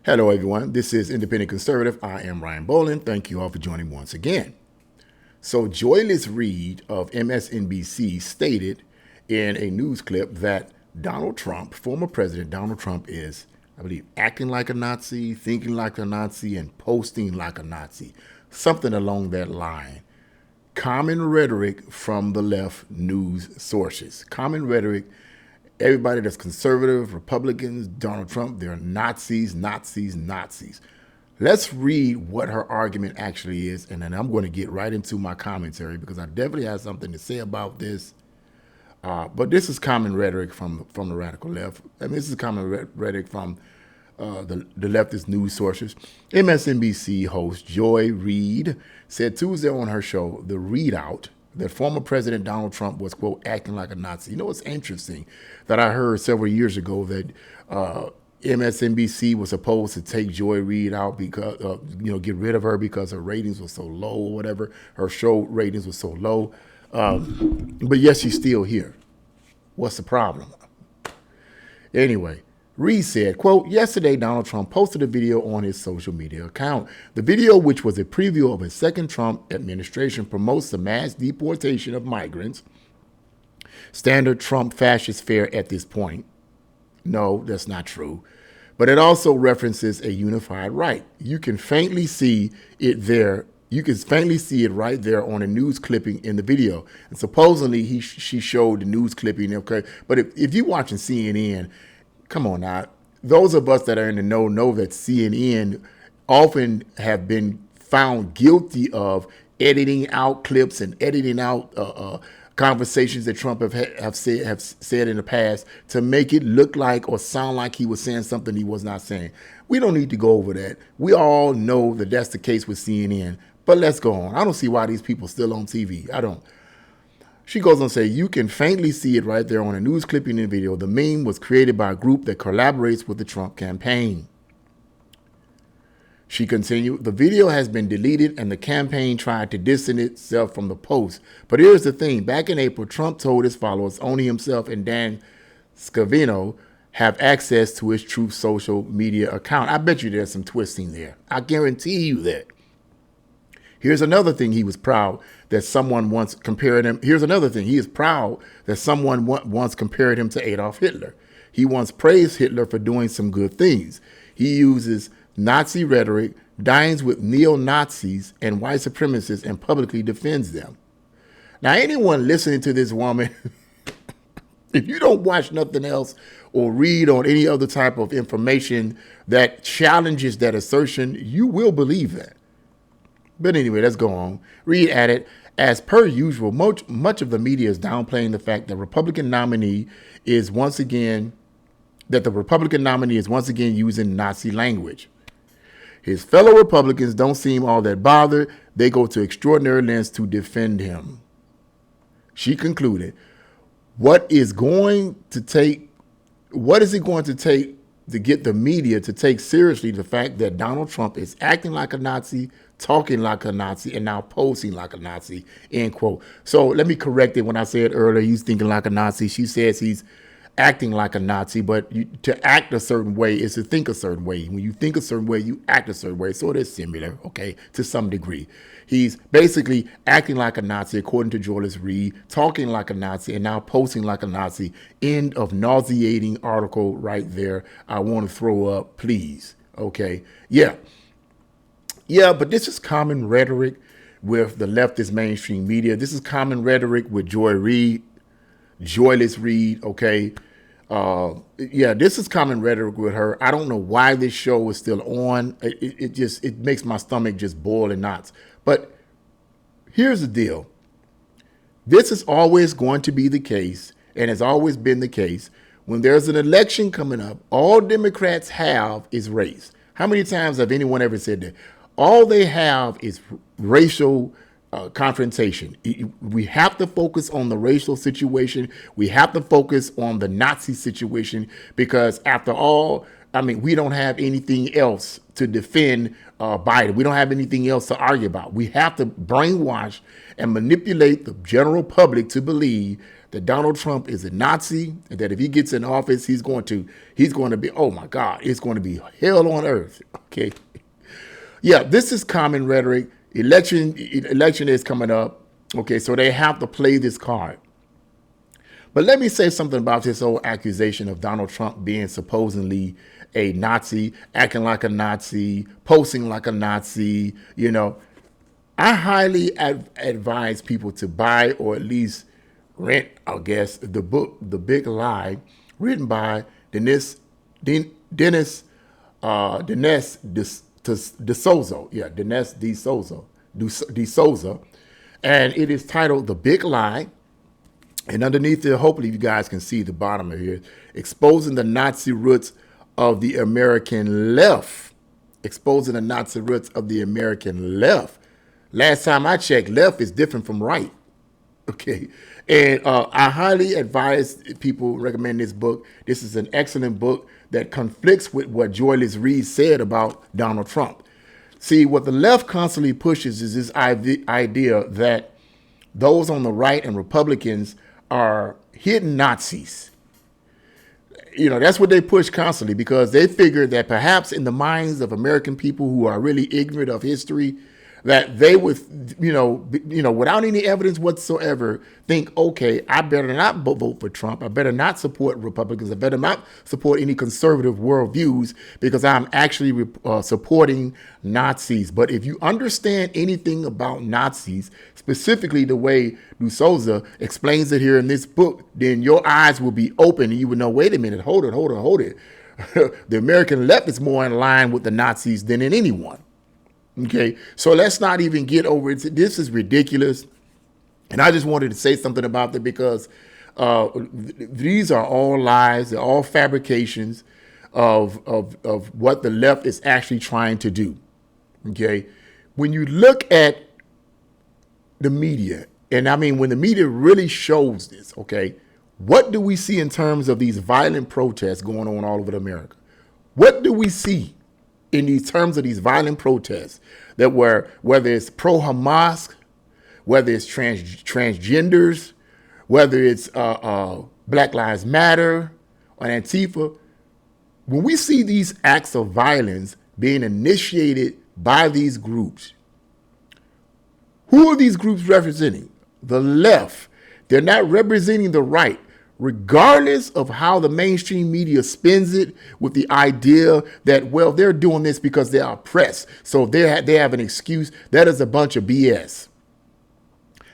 Hello, everyone. This is Independent Conservative. I am Ryan Bolin. Thank you all for joining once again. So, Joyless Reid of MSNBC stated in a news clip that Donald Trump, former President Donald Trump, is, I believe, acting like a Nazi, thinking like a Nazi, and posting like a Nazi. Something along that line. Common rhetoric from the left news sources. Common rhetoric. Everybody that's conservative, Republicans, Donald Trump, they're Nazis, Nazis, Nazis. Let's read what her argument actually is, and then I'm going to get right into my commentary because I definitely have something to say about this. But this is common rhetoric from the radical left. I mean, this is common rhetoric from the leftist news sources. MSNBC host Joy Reid said Tuesday on her show, The Readout, that former President Donald Trump was, quote, acting like a Nazi. You know, it's interesting that I heard several years ago that MSNBC was supposed to take Joy Reid out because, get rid of her because her ratings were so low or whatever. Her show ratings were so low. But yes, she's still here. What's the problem? Anyway, Reid said, quote, yesterday Donald Trump posted a video on his social media account. The video, which was a preview of a second Trump administration, promotes the mass deportation of migrants. Standard Trump fascist fare at this point. No, that's not true. But it also references a unified right. You can faintly see it there. You can faintly see it right there on a news clipping in the video. And supposedly she showed the news clipping. Okay, but if you're watching CNN, come on now. Those of us that are in the know that CNN often have been found guilty of editing out clips and editing out conversations that Trump have said in the past to make it look like or sound like he was saying something he was not saying. We don't need to go over that. We all know that that's the case with CNN. But let's go on. I don't see why these people are still on TV. I don't. She goes on to say, you can faintly see it right there on a news clipping in the video. The meme was created by a group that collaborates with the Trump campaign. She continued, the video has been deleted and the campaign tried to distance itself from the post. But here's the thing. Back in April, Trump told his followers only himself and Dan Scavino have access to his Truth social media account. I bet you there's some twisting there. I guarantee you that. Here's another thing he was proud that someone once compared him. Here's another thing. He is proud that someone once compared him to Adolf Hitler. He once praised Hitler for doing some good things. He uses Nazi rhetoric, dines with neo-Nazis and white supremacists, and publicly defends them. Now, anyone listening to this woman, if you don't watch nothing else or read on any other type of information that challenges that assertion, you will believe that. But anyway, let's go on. Reid added, as per usual, much of the media is downplaying the fact that the Republican nominee is once again using Nazi language. His fellow Republicans don't seem all that bothered. They go to extraordinary lengths to defend him. She concluded, what is it going to take to get the media to take seriously the fact that Donald Trump is acting like a Nazi, talking like a Nazi, and now posing like a Nazi, end quote. So let me correct it. When I said earlier he's thinking like a Nazi, she says he's acting like a Nazi, but to act a certain way is to think a certain way. When you think a certain way, you act a certain way. So it is similar, okay, to some degree. He's basically acting like a Nazi, according to Joyless Reid, talking like a Nazi, and now posting like a Nazi. End of nauseating article right there. I want to throw up, please. Okay, yeah, but this is common rhetoric with the leftist mainstream media. This is common rhetoric with Joyless Reid, okay? This is common rhetoric with her. I don't know why this show is still on. It makes my stomach just boil in knots. But here's the deal. This is always going to be the case, and has always been the case. When there's an election coming up, all Democrats have is race. How many times have anyone ever said that? All they have is racial confrontation. We have to focus on the racial situation. We have to focus on the Nazi situation because, after all, I mean, we don't have anything else to defend Biden. We don't have anything else to argue about. We have to brainwash and manipulate the general public to believe that Donald Trump is a Nazi, and that if he gets in office, he's going to be, oh my God, it's going to be hell on earth. Okay. Yeah, this is common rhetoric. Election is coming up. Okay, so they have to play this card. But let me say something about this whole accusation of Donald Trump being supposedly a Nazi, acting like a Nazi, posting like a Nazi. You know, I highly advise people to buy or at least rent, I guess, the book, The Big Lie, written by Dinesh D'Souza. And it is titled The Big Lie. And underneath it, hopefully you guys can see the bottom of here, exposing the Nazi roots of the American left. Exposing the Nazi roots of the American left. Last time I checked, left is different from right. Okay. And I highly advise people, recommend this book. This is an excellent book that conflicts with what Joyless Reid said about Donald Trump. See, what the left constantly pushes is this idea that those on the right and Republicans are hidden Nazis. You know, that's what they push constantly, because they figure that perhaps in the minds of American people who are really ignorant of history, that they would, without any evidence whatsoever, think, okay, I better not vote for Trump. I better not support Republicans. I better not support any conservative worldviews, because I'm actually supporting Nazis. But if you understand anything about Nazis, specifically the way D'Souza explains it here in this book, then your eyes will be open and you will know, wait a minute, hold it. The American left is more in line with the Nazis than in anyone. Okay, so let's not even get over it. This is ridiculous. And I just wanted to say something about that, because these are all lies. They're all fabrications of what the left is actually trying to do. Okay, when you look at the media, and I mean, when the media really shows this, okay, what do we see in terms of these violent protests going on all over America? What do we see in these terms of these violent protests that were, whether it's pro-Hamas, whether it's transgenders, whether it's Black Lives Matter or Antifa? When we see these acts of violence being initiated by these groups, who are these groups representing? The left. They're not representing the right, regardless of how the mainstream media spins it, with the idea that, well, they're doing this because they are oppressed, so they have an excuse. That is a bunch of BS.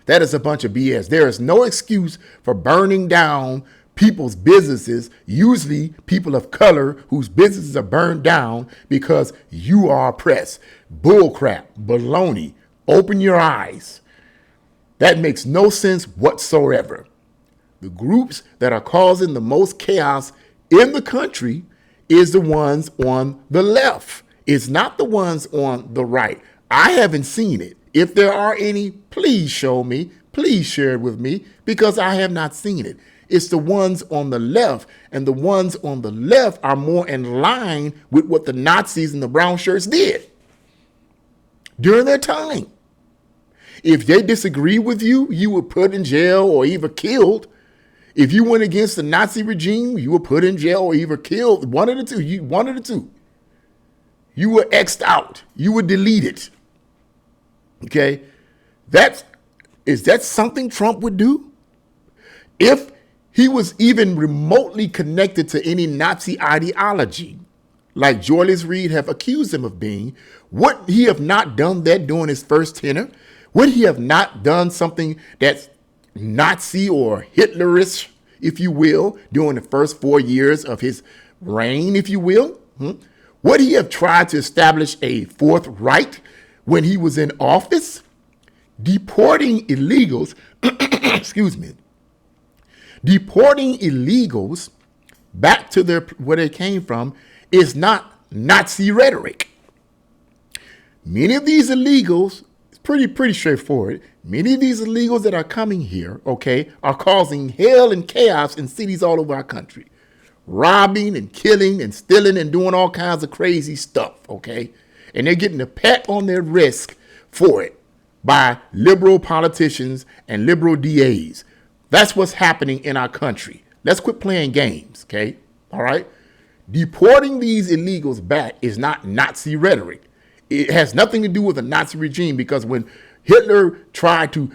That is a bunch of BS. There is no excuse for burning down people's businesses, usually people of color whose businesses are burned down because you are oppressed. Bullcrap, baloney. Open your eyes. That makes no sense whatsoever. The groups that are causing the most chaos in the country is the ones on the left. It's not the ones on the right. I haven't seen it. If there are any, please show me. Please share it with me, because I have not seen it. It's the ones on the left, and the ones on the left are more in line with what the Nazis and the brown shirts did during their time. If they disagree with you, you were put in jail or even killed. If you went against the Nazi regime, you were put in jail or even killed. One of the two. You were X'd out. You were deleted. Okay? Is that something Trump would do? If he was even remotely connected to any Nazi ideology, like Joyless Reid have accused him of being, would he have not done that during his first tenure? Would he have not done something that's Nazi or Hitlerish, if you will, during the first 4 years of his reign, if you will? Would he have tried to establish a Fourth Reich when he was in office? Deporting illegals, deporting illegals back to where they came from is not Nazi rhetoric. Many of these illegals, it's pretty straightforward. Many of these illegals that are coming here, okay, are causing hell and chaos in cities all over our country. Robbing and killing and stealing and doing all kinds of crazy stuff, okay? And they're getting a pat on their wrist for it by liberal politicians and liberal DAs. That's what's happening in our country. Let's quit playing games, okay? All right? Deporting these illegals back is not Nazi rhetoric. It has nothing to do with the Nazi regime, because when Hitler tried to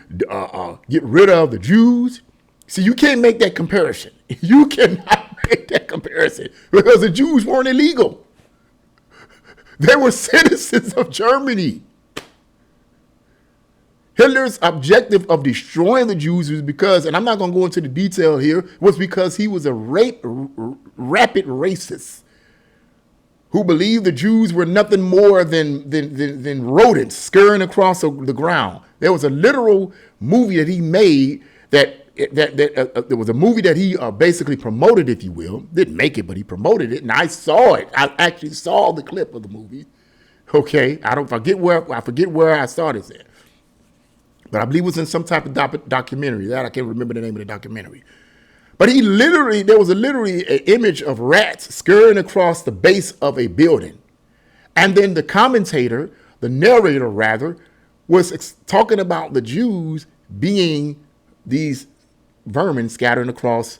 get rid of the Jews, see, you can't make that comparison. You cannot make that comparison, because the Jews weren't illegal. They were citizens of Germany. Hitler's objective of destroying the Jews was because, and I'm not going to go into the detail here, was because he was a rapid racist who believed the Jews were nothing more than rodents scurrying across the ground. There was a literal movie that he made there was a movie that he basically promoted, if you will. Didn't make it, but he promoted it, and I saw it. I actually saw the clip of the movie. Okay, I forget where I saw this at, but I believe it was in some type of documentary. That I can't remember the name of the documentary. But there was literally an image of rats scurrying across the base of a building, and then the narrator rather, was talking about the Jews being these vermin scattering across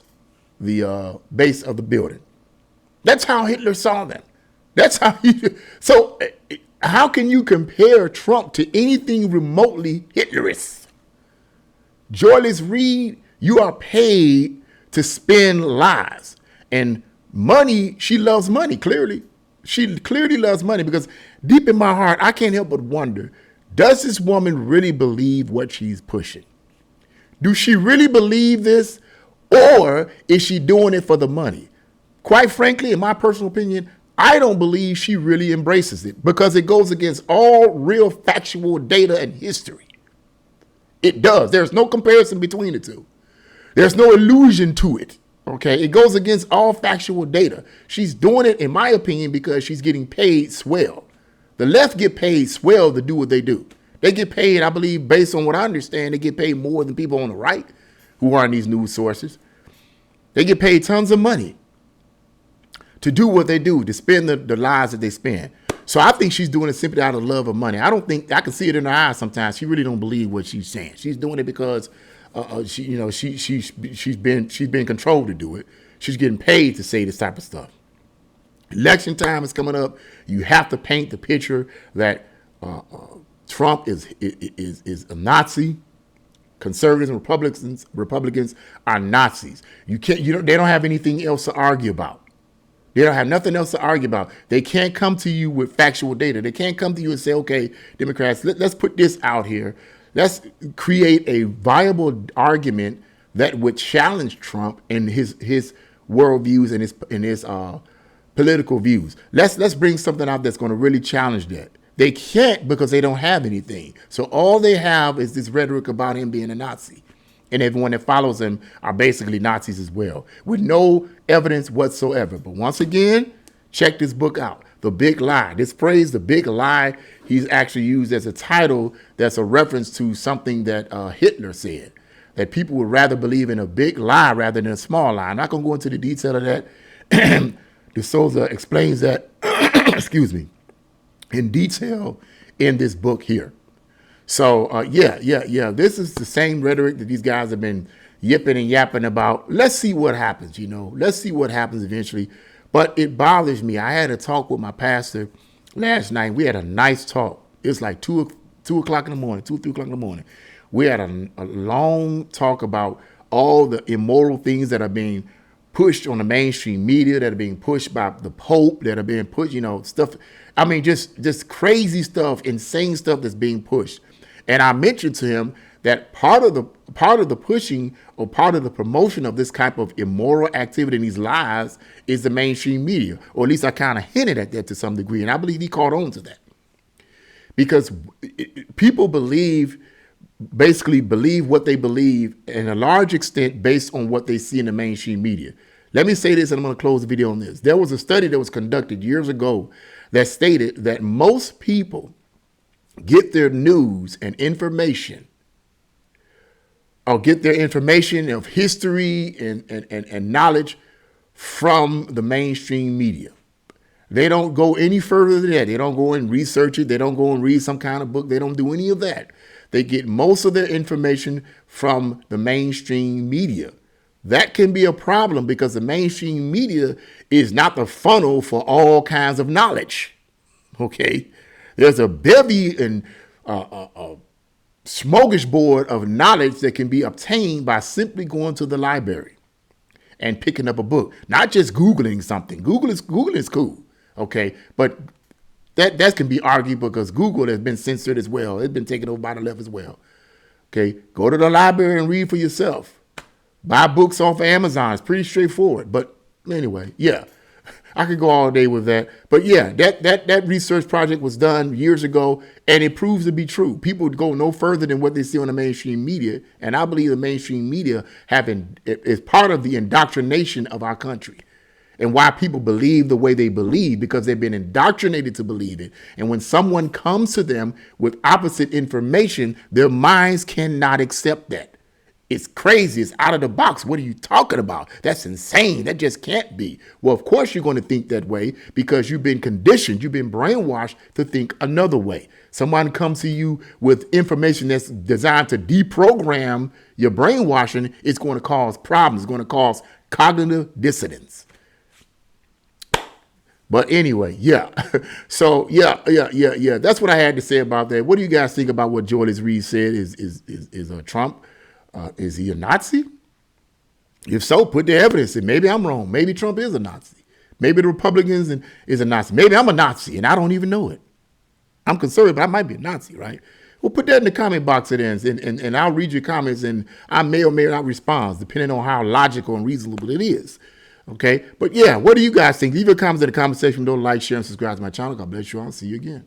the base of the building. That's how Hitler saw them. That's how so how can you compare Trump to anything remotely Hitlerist? Joyless Reid, you are paid to spend lies. And money, she loves money, clearly. She clearly loves money, because deep in my heart, I can't help but wonder, does this woman really believe what she's pushing? Do she really believe this, or is she doing it for the money? Quite frankly, in my personal opinion, I don't believe she really embraces it, because it goes against all real factual data and history. It does. There's no comparison between the two. There's no illusion to it. Okay, it goes against all factual data. She's doing it, in my opinion, because she's getting paid swell. The left get paid swell to do what they do. They get paid, I believe, based on what I understand, they get paid more than people on the right who are in these news sources. They get paid tons of money to do what they do, to spend the lies that they spend. So I think she's doing it simply out of love of money. I don't think, I can see it in her eyes sometimes. She really don't believe what she's saying. She's doing it because she's been controlled to do it. She's getting paid to say this type of stuff. Election time is coming up. You have to paint the picture that Trump is a Nazi. Conservatives and Republicans are Nazis. They don't have anything else to argue about. They don't have nothing else to argue about. They can't come to you with factual data. They can't come to you and say, okay, Democrats, let's put this out here. Let's create a viable argument that would challenge Trump and his worldviews and his political views. Let's bring something out that's going to really challenge that. They can't, because they don't have anything. So all they have is this rhetoric about him being a Nazi. And everyone that follows him are basically Nazis as well, with no evidence whatsoever. But once again, check this book out, The Big Lie. This phrase, the big lie, he's actually used as a title that's a reference to something that Hitler said, that people would rather believe in a big lie rather than a small lie. I'm not going to go into the detail of that. De Souza explains that, excuse me, in detail in this book here. So, this is the same rhetoric that these guys have been yipping and yapping about. Let's see what happens, Let's see what happens eventually. But it bothers me. I had a talk with my pastor last night. We had a nice talk. It's like 2 o'clock in the morning, 3 o'clock in the morning. We had a long talk about all the immoral things that are being pushed on the mainstream media, that are being pushed by the Pope, that are being pushed, stuff. I mean, just crazy stuff, insane stuff that's being pushed. And I mentioned to him that part of the pushing or part of the promotion of this type of immoral activity and these lies is the mainstream media, or at least I kind of hinted at that to some degree. And I believe he caught on to that, because people basically believe what they believe in a large extent based on what they see in the mainstream media. Let me say this, and I'm going to close the video on this. There was a study that was conducted years ago that stated that most people get their news and information, or get their information of history and knowledge from the mainstream media. They don't go any further than that. They don't go and research it. They don't go and read some kind of book. They don't do any of that. They get most of their information from the mainstream media. That can be a problem because the mainstream media is not the funnel for all kinds of knowledge. Okay? There's a bevy and a smorgasbord of knowledge that can be obtained by simply going to the library and picking up a book, not just Googling something. Googling is cool, okay? But that can be argued because Google has been censored as well. It's been taken over by the left as well. Okay, go to the library and read for yourself. Buy books off of Amazon. It's pretty straightforward. But anyway, yeah, I could go all day with that. But yeah, that research project was done years ago, and it proves to be true. People go no further than what they see on the mainstream media, and I believe the mainstream media is part of the indoctrination of our country. And why people believe the way they believe, because they've been indoctrinated to believe it. And when someone comes to them with opposite information, their minds cannot accept that. It's crazy. It's out of the box. What are you talking about? That's insane. That just can't be. Well, of course you're going to think that way because you've been conditioned. You've been brainwashed to think another way. Someone comes to you with information that's designed to deprogram your brainwashing. It's going to cause problems. It's going to cause cognitive dissonance. But anyway, yeah. So yeah. That's what I had to say about that. What do you guys think about what Joyce Reid said? Is Trump? Is he a Nazi? If so, put the evidence in. Maybe I'm wrong. Maybe Trump is a Nazi. Maybe the Republicans is a Nazi. Maybe I'm a Nazi and I don't even know it. I'm conservative, but I might be a Nazi, right? Well, put that in the comment box it ends, and I'll read your comments, and I may or may not respond, depending on how logical and reasonable it is. Okay, but yeah, what do you guys think? Leave your comments in the comment section. Don't like, share, and subscribe to my channel. God bless you all. See you again.